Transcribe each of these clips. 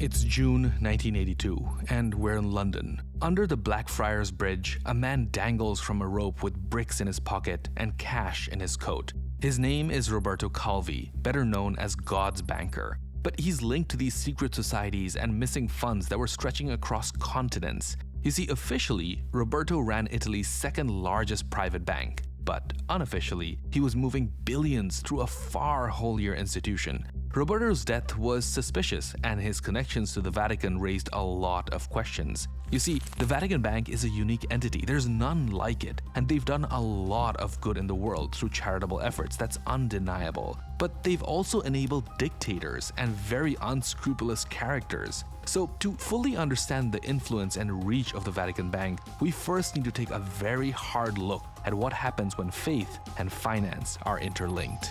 It's June 1982, and we're in London. Under the Blackfriars Bridge, a man dangles from a rope with bricks in his pocket and cash in his coat. His name is Roberto Calvi, better known as God's banker. But he's linked to these secret societies and missing funds that were stretching across continents. You see, officially, Roberto ran Italy's second largest private bank. But unofficially, he was moving billions through a far holier institution. Roberto's death was suspicious, and his connections to the Vatican raised a lot of questions. You see, the Vatican Bank is a unique entity. There's none like it, and they've done a lot of good in the world through charitable efforts. That's undeniable. But they've also enabled dictators and very unscrupulous characters. So to fully understand the influence and reach of the Vatican Bank, we first need to take a very hard look at what happens when faith and finance are interlinked.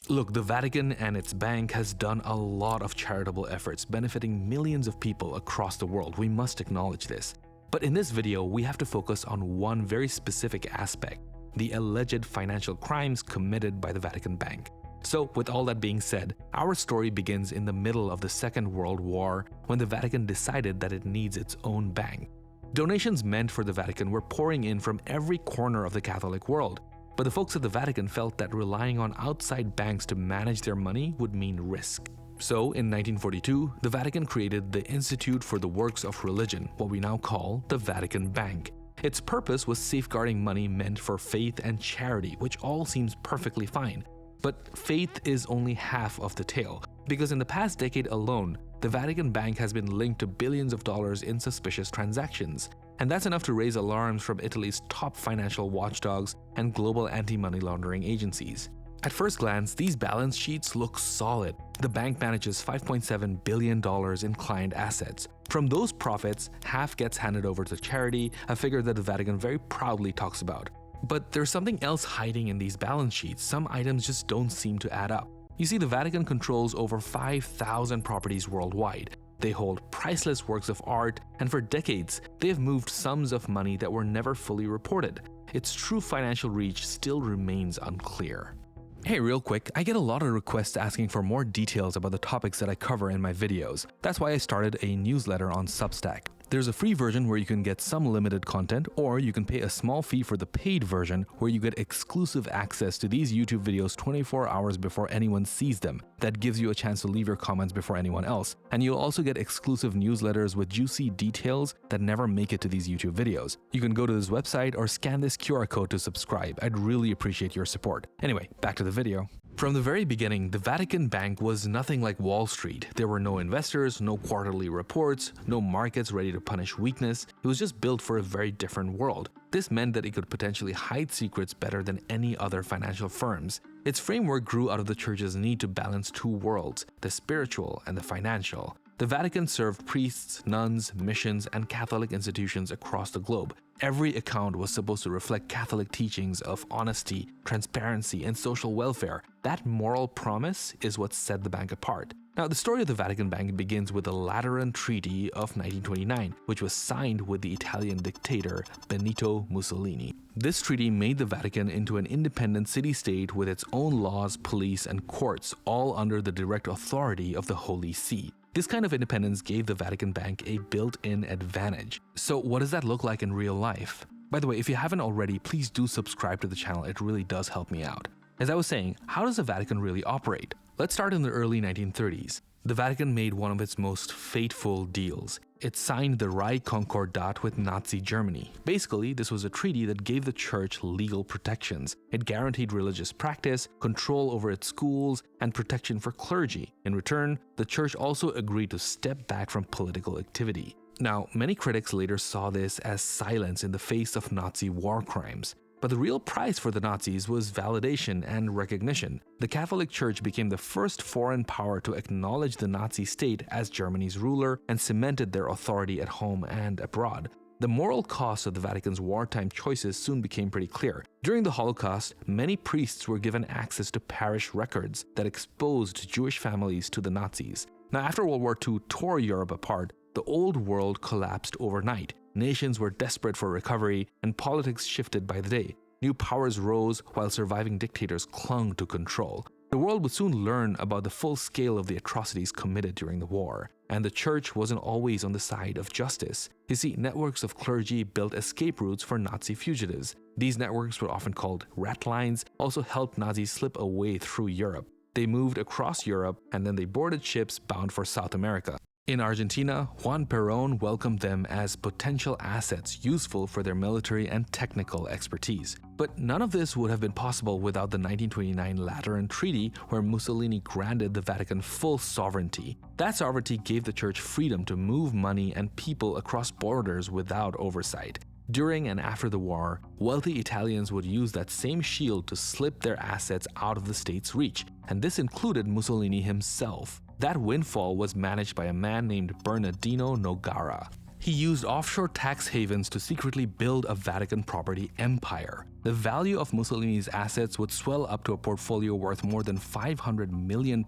Look, the Vatican and its bank has done a lot of charitable efforts benefiting millions of people across the world. We must acknowledge this. But in this video, we have to focus on one very specific aspect: the alleged financial crimes committed by the Vatican Bank. So, with all that being said, our story begins in the middle of the Second World War when the Vatican decided that it needs its own bank. Donations meant for the Vatican were pouring in from every corner of the Catholic world. But the folks at the Vatican felt that relying on outside banks to manage their money would mean risk. So, in 1942, the Vatican created the Institute for the Works of Religion, what we now call the Vatican Bank. Its purpose was safeguarding money meant for faith and charity, which all seems perfectly fine. But faith is only half of the tale, because in the past decade alone, the Vatican Bank has been linked to billions of dollars in suspicious transactions. And that's enough to raise alarms from Italy's top financial watchdogs and global anti-money laundering agencies. At first glance, these balance sheets look solid. The bank manages $5.7 billion in client assets. From those profits, half gets handed over to charity, a figure that the Vatican very proudly talks about. But there's something else hiding in these balance sheets. Some items just don't seem to add up. You see, the Vatican controls over 5,000 properties worldwide. They hold priceless works of art, and for decades, they have moved sums of money that were never fully reported. Its true financial reach still remains unclear. Hey, real quick, I get a lot of requests asking for more details about the topics that I cover in my videos. That's why I started a newsletter on Substack. There's a free version where you can get some limited content, or you can pay a small fee for the paid version where you get exclusive access to these YouTube videos 24 hours before anyone sees them. That gives you a chance to leave your comments before anyone else. And you'll also get exclusive newsletters with juicy details that never make it to these YouTube videos. You can go to this website or scan this QR code to subscribe. I'd really appreciate your support. Anyway, back to the video. From the very beginning, the Vatican Bank was nothing like Wall Street. There were no investors, no quarterly reports, no markets ready to punish weakness. It was just built for a very different world. This meant that it could potentially hide secrets better than any other financial firms. Its framework grew out of the church's need to balance two worlds, the spiritual and the financial. The Vatican served priests, nuns, missions, and Catholic institutions across the globe. Every account was supposed to reflect Catholic teachings of honesty, transparency, and social welfare. That moral promise is what set the bank apart. Now, the story of the Vatican Bank begins with the Lateran Treaty of 1929, which was signed with the Italian dictator Benito Mussolini. This treaty made the Vatican into an independent city-state with its own laws, police, and courts, all under the direct authority of the Holy See. This kind of independence gave the Vatican Bank a built-in advantage. So what does that look like in real life? By the way, if you haven't already, please do subscribe to the channel. It really does help me out. As I was saying, how does the Vatican really operate? Let's start in the early 1930s. The Vatican made one of its most fateful deals. It signed the Rye Concordat with Nazi Germany. Basically, this was a treaty that gave the church legal protections. It guaranteed religious practice, control over its schools, and protection for clergy. In return, the church also agreed to step back from political activity. Now, many critics later saw this as silence in the face of Nazi war crimes. But the real price for the Nazis was validation and recognition. The Catholic Church became the first foreign power to acknowledge the Nazi state as Germany's ruler and cemented their authority at home and abroad. The moral cost of the Vatican's wartime choices soon became pretty clear. During the Holocaust, many priests were given access to parish records that exposed Jewish families to the Nazis. Now, after World War II tore Europe apart, the old world collapsed overnight. Nations were desperate for recovery, and politics shifted by the day. New powers rose while surviving dictators clung to control. The world would soon learn about the full scale of the atrocities committed during the war, and the church wasn't always on the side of justice. You see, networks of clergy built escape routes for Nazi fugitives. These networks were often called rat lines, also helped Nazis slip away through Europe. They moved across Europe and then they boarded ships bound for South America. In Argentina, Juan Perón welcomed them as potential assets useful for their military and technical expertise. But none of this would have been possible without the 1929 Lateran Treaty, where Mussolini granted the Vatican full sovereignty. That sovereignty gave the church freedom to move money and people across borders without oversight. During and after the war, wealthy Italians would use that same shield to slip their assets out of the state's reach, and this included Mussolini himself. That windfall was managed by a man named Bernardino Nogara. He used offshore tax havens to secretly build a Vatican property empire. The value of Mussolini's assets would swell up to a portfolio worth more than £500 million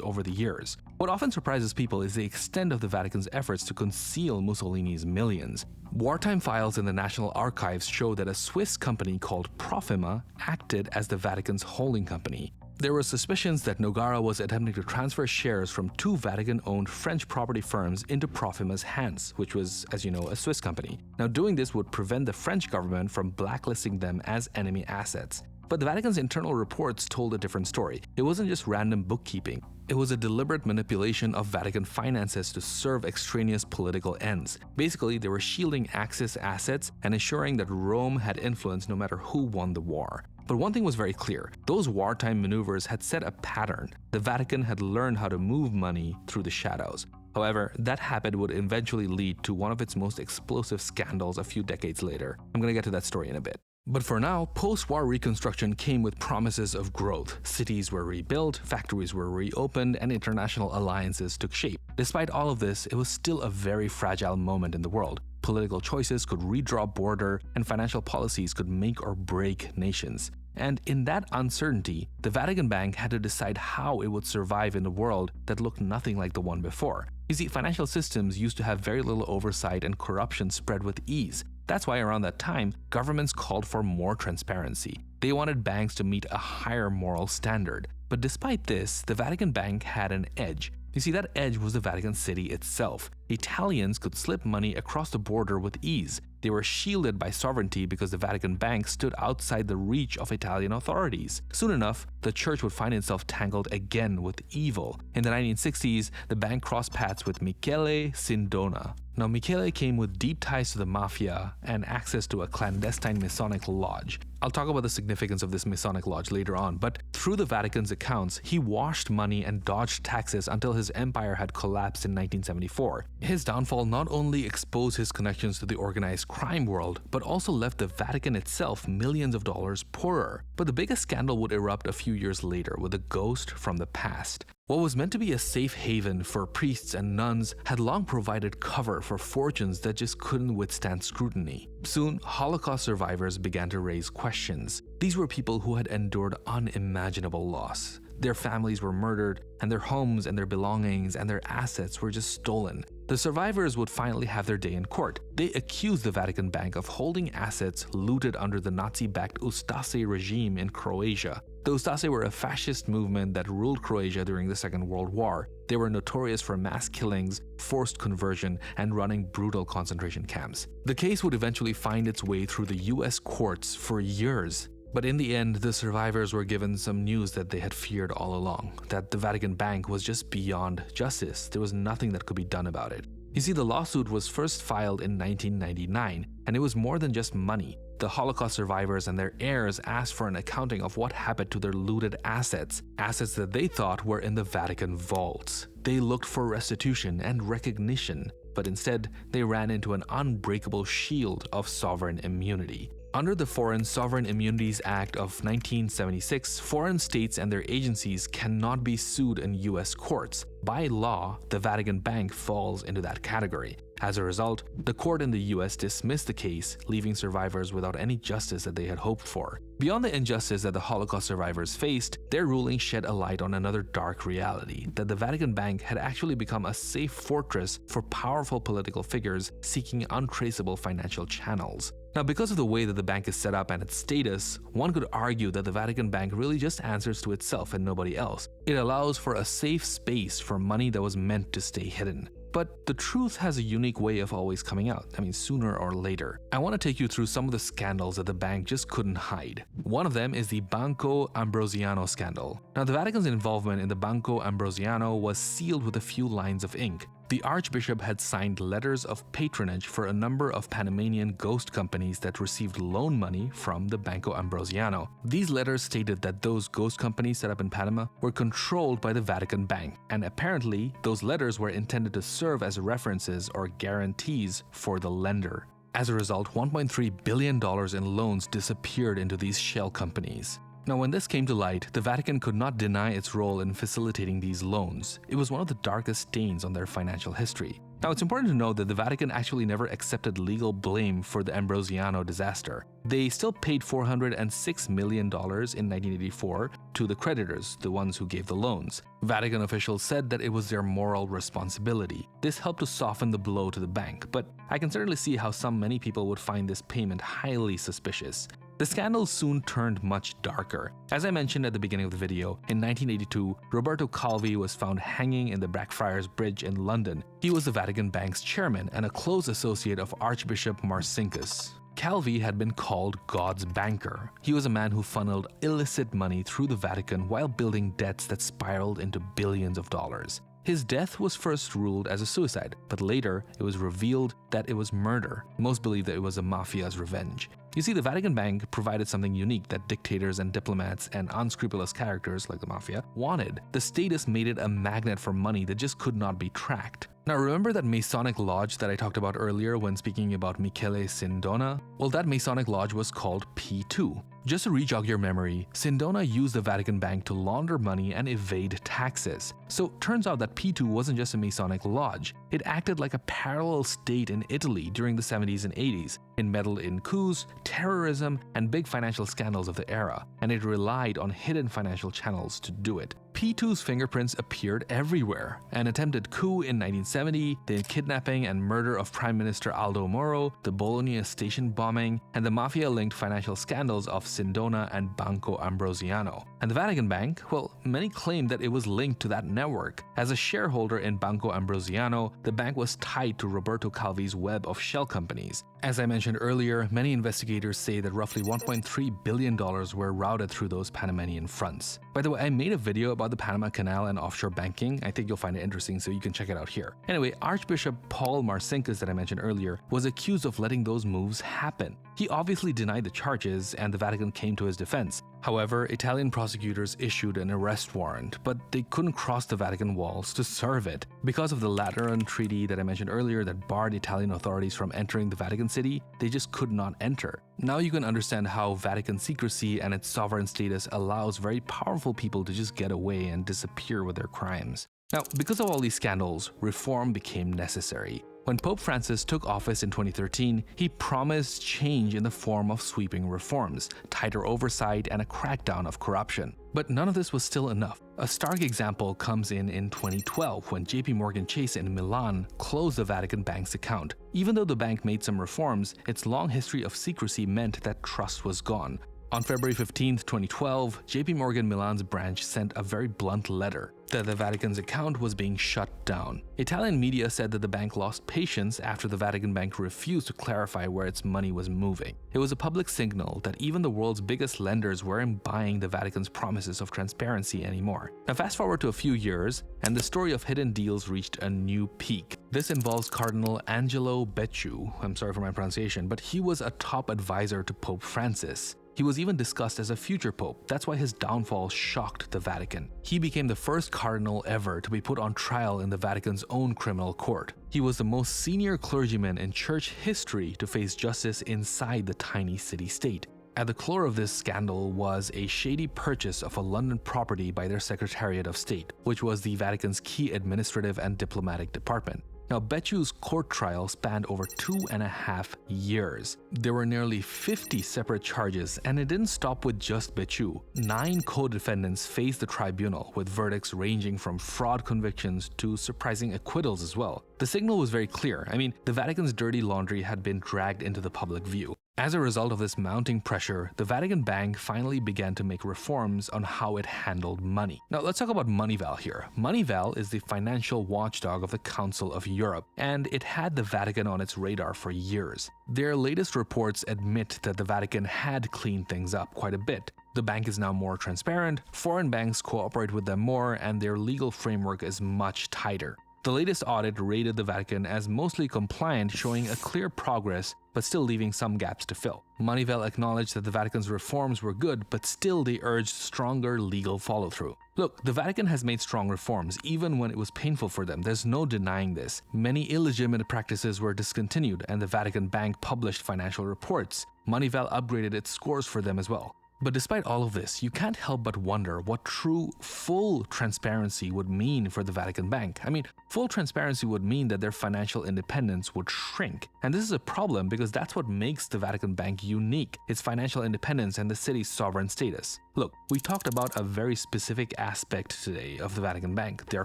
over the years. What often surprises people is the extent of the Vatican's efforts to conceal Mussolini's millions. Wartime files in the National Archives show that a Swiss company called Profima acted as the Vatican's holding company. There were suspicions that Nogara was attempting to transfer shares from two Vatican-owned French property firms into Profima's hands, which was, as you know, a Swiss company. Now, doing this would prevent the French government from blacklisting them as enemy assets. But the Vatican's internal reports told a different story. It wasn't just random bookkeeping. It was a deliberate manipulation of Vatican finances to serve extraneous political ends. Basically, they were shielding Axis assets and ensuring that Rome had influence no matter who won the war. But one thing was very clear: those wartime maneuvers had set a pattern. The Vatican had learned how to move money through the shadows. However, that habit would eventually lead to one of its most explosive scandals a few decades later. I'm gonna get to that story in a bit. But for now, post-war reconstruction came with promises of growth. Cities were rebuilt, factories were reopened, and international alliances took shape. Despite all of this, it was still a very fragile moment in the world. Political choices could redraw border, and financial policies could make or break nations. And in that uncertainty, the Vatican Bank had to decide how it would survive in a world that looked nothing like the one before. You see, financial systems used to have very little oversight and corruption spread with ease. That's why around that time, governments called for more transparency. They wanted banks to meet a higher moral standard. But despite this, the Vatican Bank had an edge. You see, that edge was the Vatican City itself. Italians could slip money across the border with ease. They were shielded by sovereignty because the Vatican Bank stood outside the reach of Italian authorities. Soon enough, the church would find itself tangled again with evil. In the 1960s, the bank crossed paths with Michele Sindona. Now, Michele came with deep ties to the mafia and access to a clandestine Masonic lodge. I'll talk about the significance of this Masonic lodge later on, but through the Vatican's accounts, he washed money and dodged taxes until his empire had collapsed in 1974. His downfall not only exposed his connections to the organized crime world, but also left the Vatican itself millions of dollars poorer. But the biggest scandal would erupt a few years later with a ghost from the past. What was meant to be a safe haven for priests and nuns had long provided cover for fortunes that just couldn't withstand scrutiny. Soon, Holocaust survivors began to raise questions. These were people who had endured unimaginable loss. Their families were murdered, and their homes and their belongings and their assets were just stolen. The survivors would finally have their day in court. They accused the Vatican Bank of holding assets looted under the Nazi-backed Ustaše regime in Croatia. The Ustaše were a fascist movement that ruled Croatia during the Second World War. They were notorious for mass killings, forced conversion, and running brutal concentration camps. The case would eventually find its way through the US courts for years. But in the end, the survivors were given some news that they had feared all along, that the Vatican Bank was just beyond justice. There was nothing that could be done about it. You see, the lawsuit was first filed in 1999, and it was more than just money. The Holocaust survivors and their heirs asked for an accounting of what happened to their looted assets that they thought were in the Vatican vaults. They looked for restitution and recognition, but instead, they ran into an unbreakable shield of sovereign immunity. Under the Foreign Sovereign Immunities Act of 1976, foreign states and their agencies cannot be sued in US courts. By law, the Vatican Bank falls into that category. As a result, the court in the US dismissed the case, leaving survivors without any justice that they had hoped for. Beyond the injustice that the Holocaust survivors faced, their ruling shed a light on another dark reality, that the Vatican Bank had actually become a safe fortress for powerful political figures seeking untraceable financial channels. Now, because of the way that the bank is set up and its status, one could argue that the Vatican Bank really just answers to itself and nobody else. It allows for a safe space for money that was meant to stay hidden. But the truth has a unique way of always coming out, sooner or later. I want to take you through some of the scandals that the bank just couldn't hide. One of them is the Banco Ambrosiano scandal. Now, the Vatican's involvement in the Banco Ambrosiano was sealed with a few lines of ink. The Archbishop had signed letters of patronage for a number of Panamanian ghost companies that received loan money from the Banco Ambrosiano. These letters stated that those ghost companies set up in Panama were controlled by the Vatican Bank, and apparently those letters were intended to serve as references or guarantees for the lender. As a result, $1.3 billion in loans disappeared into these shell companies. Now, when this came to light, the Vatican could not deny its role in facilitating these loans. It was one of the darkest stains on their financial history. Now, it's important to note that the Vatican actually never accepted legal blame for the Ambrosiano disaster. They still paid $406 million in 1984 to the creditors, the ones who gave the loans. Vatican officials said that it was their moral responsibility. This helped to soften the blow to the bank, but I can certainly see how many people would find this payment highly suspicious. The scandal soon turned much darker. As I mentioned at the beginning of the video, in 1982, Roberto Calvi was found hanging in the Blackfriars Bridge in London. He was the Vatican Bank's chairman and a close associate of Archbishop Marcinkus. Calvi had been called God's banker. He was a man who funneled illicit money through the Vatican while building debts that spiraled into billions of dollars. His death was first ruled as a suicide, but later it was revealed that it was murder. Most believe that it was a mafia's revenge. You see, the Vatican Bank provided something unique that dictators and diplomats and unscrupulous characters like the mafia wanted. The status made it a magnet for money that just could not be tracked. Now, remember that Masonic lodge that I talked about earlier when speaking about Michele Sindona? Well, that Masonic lodge was called P2. Just to re-jog your memory, Sindona used the Vatican Bank to launder money and evade taxes. So turns out that P2 wasn't just a Masonic lodge. It acted like a parallel state in Italy during the 70s and 80s. It meddled in coups, terrorism, and big financial scandals of the era, and it relied on hidden financial channels to do it. P2's fingerprints appeared everywhere. An attempted coup in 1970, the kidnapping and murder of Prime Minister Aldo Moro, the Bologna station bombing, and the mafia-linked financial scandals of Sindona and Banco Ambrosiano. And the Vatican Bank, well, many claim that it was linked to that network. As a shareholder in Banco Ambrosiano, the bank was tied to Roberto Calvi's web of shell companies. As I mentioned earlier, many investigators say that roughly $1.3 billion were routed through those Panamanian fronts. By the way, I made a video about the Panama Canal and offshore banking. I think you'll find it interesting, so you can check it out here. Anyway, Archbishop Paul Marcinkus that I mentioned earlier was accused of letting those moves happen. He obviously denied the charges, and the Vatican came to his defense. However, Italian prosecutors issued an arrest warrant, but they couldn't cross the Vatican walls to serve it. Because of the Lateran Treaty that I mentioned earlier that barred Italian authorities from entering the Vatican City, they just could not enter. Now you can understand how Vatican secrecy and its sovereign status allows very powerful people to just get away and disappear with their crimes. Now, because of all these scandals, reform became necessary. When Pope Francis took office in 2013, he promised change in the form of sweeping reforms, tighter oversight, and a crackdown of corruption. But none of this was still enough. A stark example comes in 2012 when JP Chase in Milan closed the Vatican Bank's account. Even though the bank made some reforms, its long history of secrecy meant that trust was gone. On February 15, 2012, JP Milan's branch sent a very blunt letter that the Vatican's account was being shut down. Italian media said that the bank lost patience after the Vatican Bank refused to clarify where its money was moving. It was a public signal that even the world's biggest lenders weren't buying the Vatican's promises of transparency anymore. Now fast forward to a few years, and the story of hidden deals reached a new peak. This involves Cardinal Angelo Becciu. I'm sorry for my pronunciation, but he was a top advisor to Pope Francis. He was even discussed as a future pope. That's why his downfall shocked the Vatican. He became the first cardinal ever to be put on trial in the Vatican's own criminal court. He was the most senior clergyman in church history to face justice inside the tiny city-state. At the core of this scandal was a shady purchase of a London property by their Secretariat of State, which was the Vatican's key administrative and diplomatic department. Now, Becciu's court trial spanned over 2.5 years. There were nearly 50 separate charges, and it didn't stop with just Becciu. 9 co-defendants faced the tribunal, with verdicts ranging from fraud convictions to surprising acquittals as well. The signal was very clear. The Vatican's dirty laundry had been dragged into the public view. As a result of this mounting pressure, the Vatican Bank finally began to make reforms on how it handled money. Now let's talk about Moneyval here. Moneyval is the financial watchdog of the Council of Europe, and it had the Vatican on its radar for years. Their latest reports admit that the Vatican had cleaned things up quite a bit. The bank is now more transparent, foreign banks cooperate with them more, and their legal framework is much tighter. The latest audit rated the Vatican as mostly compliant, showing a clear progress, but still leaving some gaps to fill. Moneyval acknowledged that the Vatican's reforms were good, but still they urged stronger legal follow-through. Look, the Vatican has made strong reforms, even when it was painful for them. There's no denying this. Many illegitimate practices were discontinued, and the Vatican Bank published financial reports. Moneyval upgraded its scores for them as well. But despite all of this, you can't help but wonder what true, full transparency would mean for the Vatican Bank. I mean, full transparency would mean that their financial independence would shrink. And this is a problem because that's what makes the Vatican Bank unique, its financial independence and the city's sovereign status. Look, we talked about a very specific aspect today of the Vatican Bank, their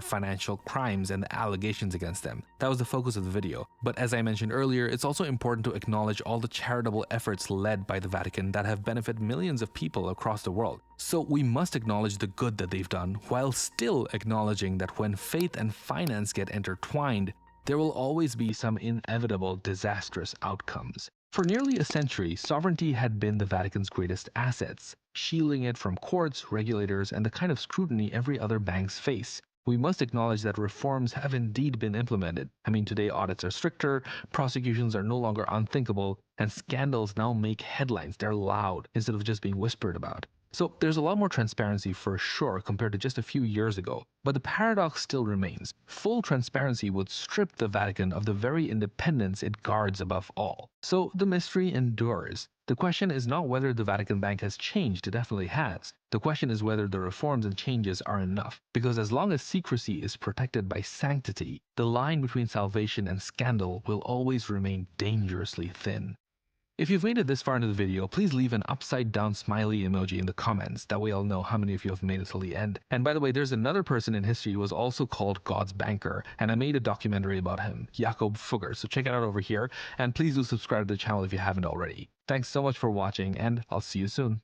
financial crimes and the allegations against them. That was the focus of the video. But as I mentioned earlier, it's also important to acknowledge all the charitable efforts led by the Vatican that have benefited millions of people across the world. So we must acknowledge the good that they've done, while still acknowledging that when faith and finance get intertwined, there will always be some inevitable disastrous outcomes. For nearly a century, sovereignty had been the Vatican's greatest assets, shielding it from courts, regulators, and the kind of scrutiny every other banks face. We must acknowledge that reforms have indeed been implemented. I mean, today audits are stricter, prosecutions are no longer unthinkable, and scandals now make headlines. They're loud instead of just being whispered about. So there's a lot more transparency for sure compared to just a few years ago. But the paradox still remains. Full transparency would strip the Vatican of the very independence it guards above all. So the mystery endures. The question is not whether the Vatican Bank has changed, it definitely has. The question is whether the reforms and changes are enough. Because as long as secrecy is protected by sanctity, the line between salvation and scandal will always remain dangerously thin. If you've made it this far into the video, please leave an upside down smiley emoji in the comments. That way I'll know how many of you have made it till the end. And by the way, there's another person in history who was also called God's banker, and I made a documentary about him, Jakob Fugger. So check it out over here, and please do subscribe to the channel if you haven't already. Thanks so much for watching, and I'll see you soon.